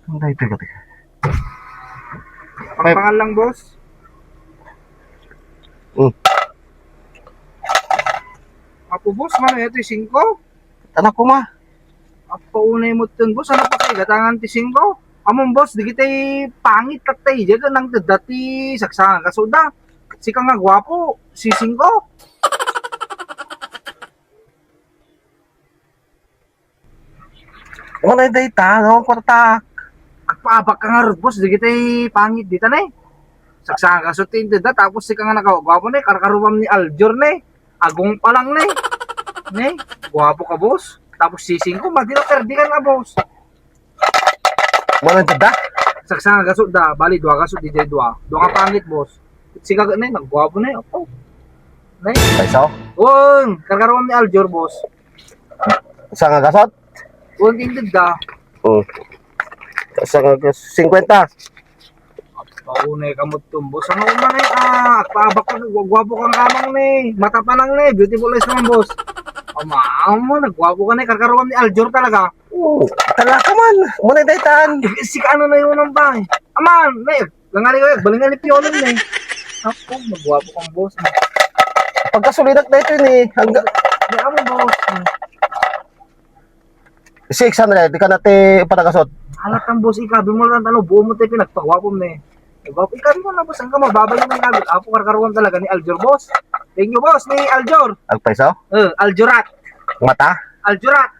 Hindi, teka. Pangpangal lang, boss. Apo, boss, man, ito yung 5. Anak ko ma. Apo, unay mo ito, boss. Ano pa kayo? Gatangan ti 5. Among, boss, di kita'y pangit tatay. Diyan nang dati saksangan kasuda. Si kang nga gwapo, si 5. Wala data, no? Kwarta. Agpaabak ka nga rin, boss. Di kita'y pangit dito na eh. Saksangan kasutin dito. Tapos si kang nga nagwapo na eh. Karkaruwam ni Aljor na eh. Agong pa lang na eh. Ne, gwapo ka, boss. Tapos si 5, madila perdi ka na, boss. Wala data. Saksangan kasud da, bali 2 kasud di 2. 2 ka pangit, boss. Siga na eh, nagwapo na eh. Opo. Na eh. Paisaw. Wong, karkaroon ni Aljor, boss. Sa nga gasot. Wong tindid da. Sa nga 50. Paunay ka mo tumbos. Ano man eh, paabak ka, gwapo kang kamang ni. Mata pa lang ni, beautiful eyes naman, boss. Mo, nagwapo ka na eh, karkaroon ni Aljor talaga. Talaka man. Muna daytan. Si ka ano na yun ang bang. Aman, na eh, gangali ko eh, balingan ni Pionon na eh. Ako, nagwapo kang boss. Pagkasulinak na ito ni. Hanggang Di mo, boss. 600. Di ka natin panagasot. Halat kang boss, ikabi mo lang ano, buo mo tayo pinagpagwapo mo eh. Ikabi mo na boss, hanggang mababay yung mga apo karkaruan talaga ni Aljor, boss. Thank you, boss, ni Aljor. Agpaisaw. Aljorat. Mata. Aljorat.